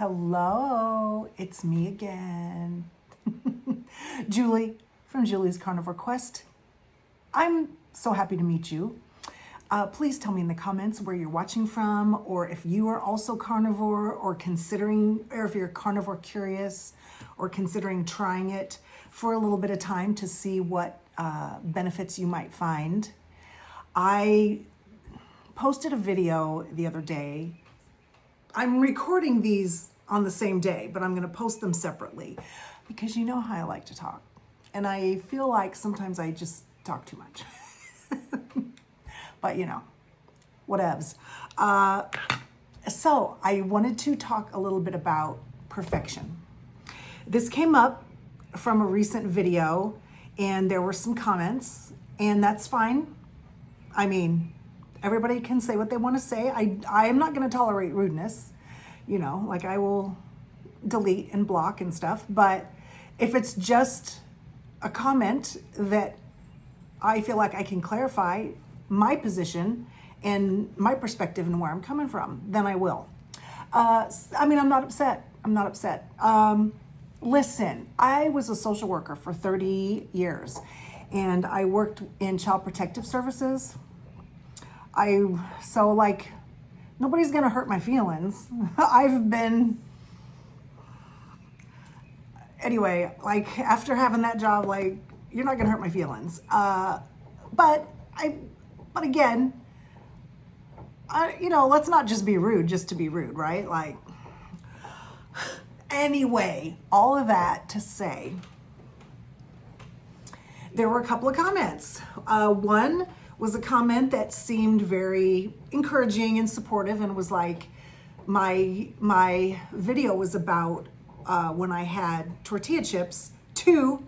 Hello, it's me again. Julie from Julie's Carnivore Quest. I'm so happy to meet you. Please tell me in the comments where you're watching from, or if you are also carnivore or considering, or if you're carnivore curious or considering trying it for a little bit of time to see what benefits you might find. I posted a video the other day. I'm recording these on the same day, but I'm going to post them separately because you know how I like to talk. And I feel like sometimes I just talk too much. But you know, whatevs. So I wanted to talk a little bit about perfection. This came up from a recent video and there were some comments, and that's fine. I mean, everybody can say what they want to say. I am not going to tolerate rudeness. You know, like I will delete and block and stuff. But if it's just a comment that I feel like I can clarify my position and my perspective and where I'm coming from, then I will. I mean, I'm not upset. Listen, I was a social worker for 30 years and I worked in child protective services. So like, nobody's gonna hurt my feelings. Anyway, like after having that job, like you're not gonna hurt my feelings. But again, let's not just be rude just to be rude, right? Like, anyway, all of that to say, there were a couple of comments. One was a comment that seemed very encouraging and supportive and was like, my video was about when I had tortilla chips, two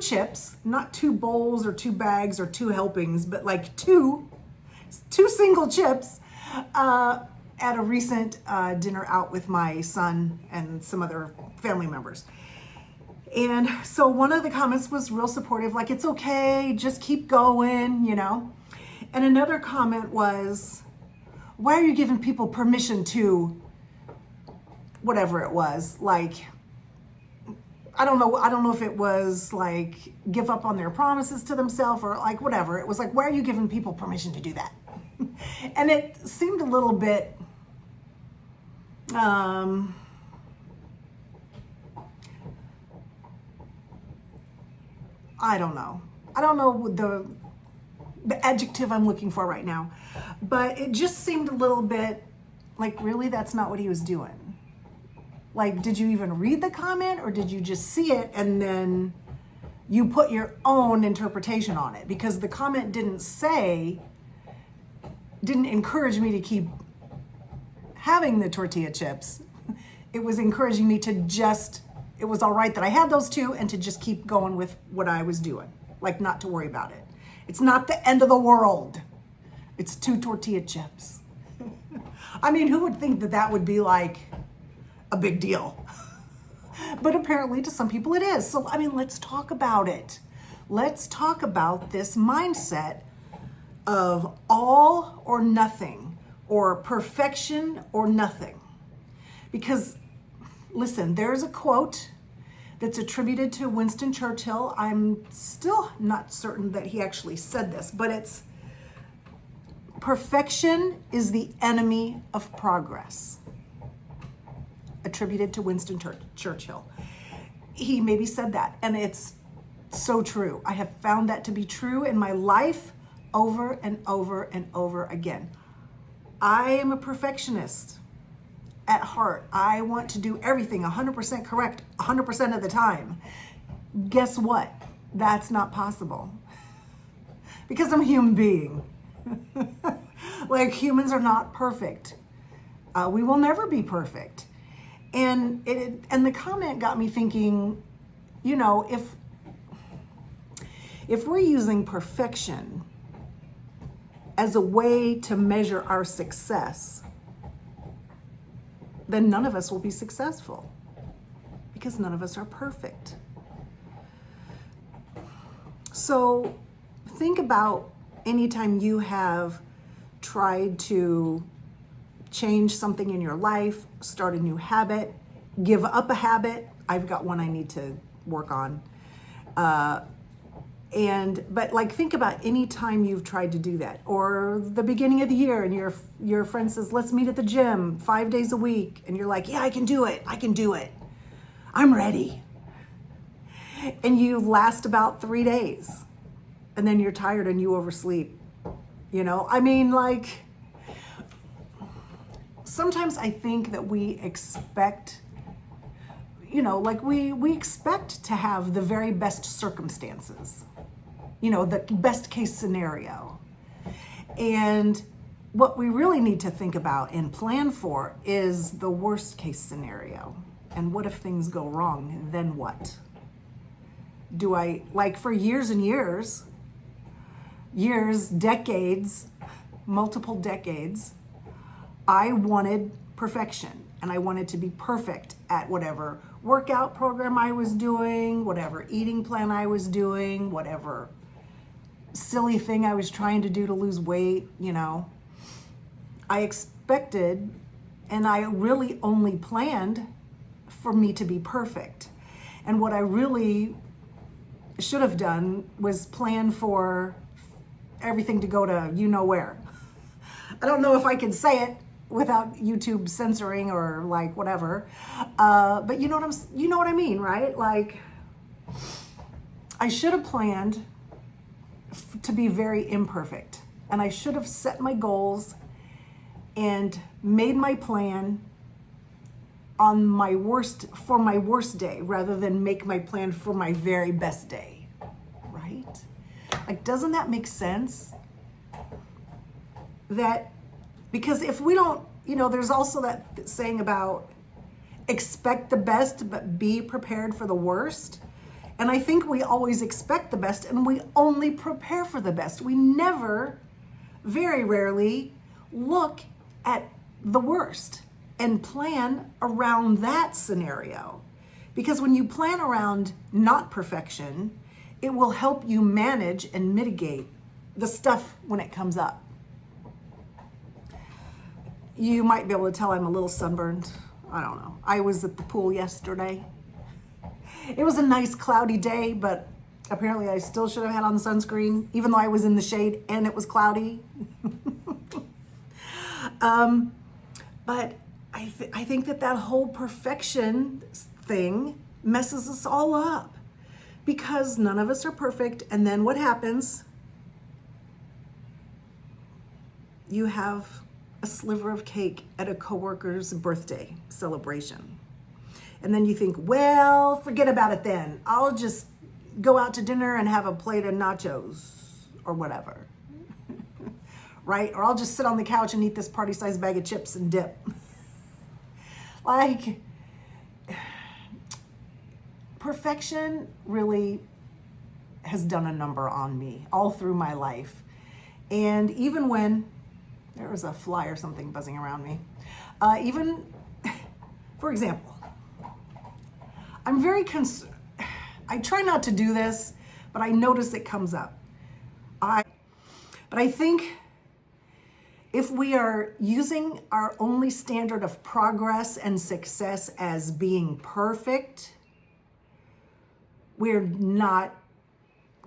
chips, not two bowls or two bags or two helpings, but like two single chips at a recent dinner out with my son and some other family members. And so one of the comments was real supportive, like, it's okay, just keep going, you know. And another comment was, why are you giving people permission to whatever it was? Like, I don't know if it was like give up on their promises to themselves or like whatever. It was like, why are you giving people permission to do that? And it seemed a little bit, I don't know the adjective I'm looking for right now, but it just seemed a little bit like, really, that's not what he was doing. Like, did you even read the comment, or did you just see it and then you put your own interpretation on it? Because the comment didn't encourage me to keep having the tortilla chips. It was encouraging me to it was all right that I had those two and to just keep going with what I was doing, like not to worry about it. It's not the end of the world. It's two tortilla chips. I mean, who would think that that would be like a big deal? But apparently to some people it is. So, I mean, let's talk about it. Let's talk about this mindset of all or nothing, or perfection or nothing. Because listen, there's a quote that's attributed to Winston Churchill. I'm still not certain that he actually said this, but it's, perfection is the enemy of progress. Attributed to Winston Churchill. He maybe said that, and it's so true. I have found that to be true in my life over and over and over again. I am a perfectionist at heart. I want to do everything 100% correct 100% of the time. Guess what? That's not possible. Because I'm a human being. Like, humans are not perfect. We will never be perfect. And the comment got me thinking, you know, if we're using perfection as a way to measure our success, then none of us will be successful, because none of us are perfect. So think about anytime you have tried to change something in your life, start a new habit, give up a habit. I've got one I need to work on. But like, think about any time you've tried to do that, or the beginning of the year and your friend says, let's meet at the gym 5 days a week. And you're like, yeah, I can do it. I'm ready. And you last about 3 days and then you're tired and you oversleep. I mean, like, sometimes I think that we expect, like we expect to have the very best circumstances, the best case scenario. And what we really need to think about and plan for is the worst case scenario. And what if things go wrong? Then what? For years and years, decades, multiple decades, I wanted perfection, and I wanted to be perfect at whatever workout program I was doing, whatever eating plan I was doing, whatever silly thing I was trying to do to lose weight. I expected, and I really only planned for me to be perfect. And what I really should have done was plan for everything to go to where. I don't know if I can say it without YouTube censoring or like whatever, but you know what I mean, right? Like, I should have planned to be very imperfect, and I should have set my goals and made my plan on for my worst day rather than make my plan for my very best day, right? Like, doesn't that make sense? Because if we don't, there's also that saying about expect the best, but be prepared for the worst. And I think we always expect the best and we only prepare for the best. We never, very rarely, look at the worst and plan around that scenario. Because when you plan around not perfection, it will help you manage and mitigate the stuff when it comes up. You might be able to tell I'm a little sunburned. I don't know. I was at the pool yesterday. It was a nice cloudy day, but apparently I still should have had on sunscreen, even though I was in the shade and it was cloudy. But I think that whole perfection thing messes us all up, because none of us are perfect. And then what happens? You have a sliver of cake at a coworker's birthday celebration. And then you think, well, forget about it then. I'll just go out to dinner and have a plate of nachos or whatever, right? Or I'll just sit on the couch and eat this party-sized bag of chips and dip. Like, perfection really has done a number on me all through my life. And even when there was a fly or something buzzing around me, for example, I'm very I try not to do this, but I notice it comes up. But I think if we are using our only standard of progress and success as being perfect, we're not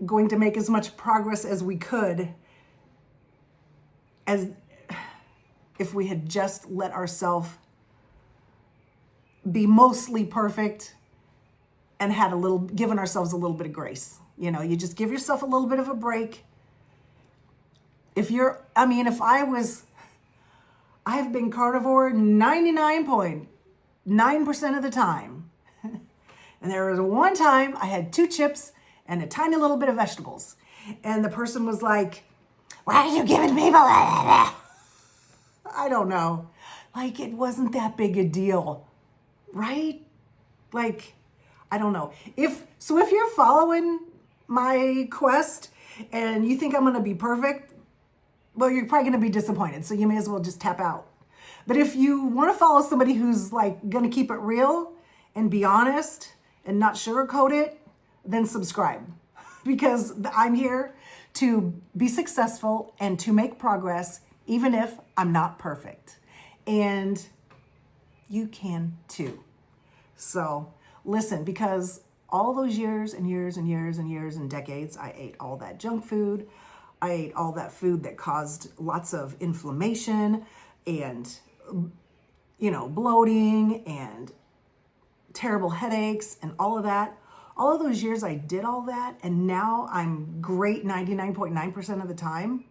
going to make as much progress as we could as if we had just let ourselves be mostly perfect and given ourselves a little bit of grace. You just give yourself a little bit of a break. I've been carnivore 99.9% of the time. And there was one time I had 2 chips and a tiny little bit of vegetables. And the person was like, why are you giving people that? I don't know. Like, it wasn't that big a deal, right? Like, I don't know. If you're following my quest and you think I'm going to be perfect, well, you're probably going to be disappointed. So you may as well just tap out. But if you want to follow somebody who's like going to keep it real and be honest and not sugarcoat it, then subscribe, because I'm here to be successful and to make progress, even if I'm not perfect. and you can too. So listen, because all those years and years and years and years and decades, I ate all that junk food. I ate all that food that caused lots of inflammation and, bloating and terrible headaches and all of that. All of those years I did all that, and now I'm great 99.9% of the time.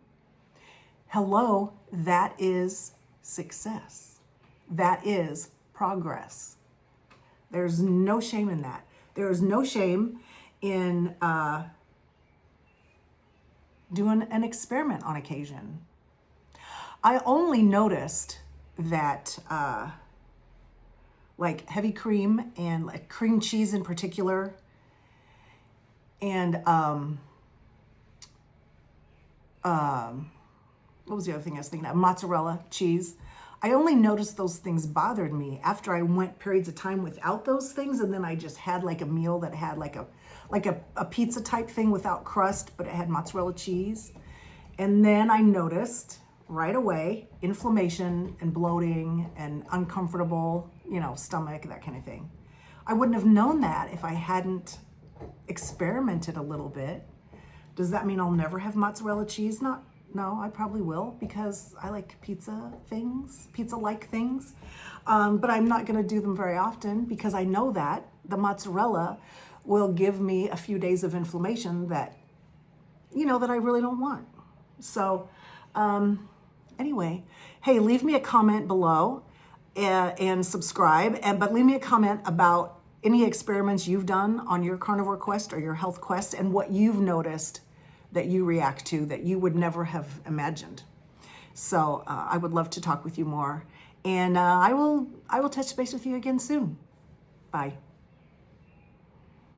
Hello, that is success. That is progress. There's no shame in that. There is no shame in doing an experiment on occasion. I only noticed that like heavy cream and like cream cheese in particular, and what was the other thing I was thinking of? Mozzarella cheese. I only noticed those things bothered me after I went periods of time without those things, and then I just had like a meal that had like a pizza type thing without crust, but it had mozzarella cheese. And then I noticed right away inflammation and bloating and uncomfortable, stomach, that kind of thing. I wouldn't have known that if I hadn't experimented a little bit. Does that mean I'll never have mozzarella cheese? No, I probably will, because I like pizza-like things. But I'm not going to do them very often, because I know that the mozzarella will give me a few days of inflammation that I really don't want. So anyway, hey, leave me a comment below and subscribe. But leave me a comment about any experiments you've done on your carnivore quest or your health quest, and what you've noticed that you react to that you would never have imagined. So I would love to talk with you more, and I will touch base with you again soon. Bye.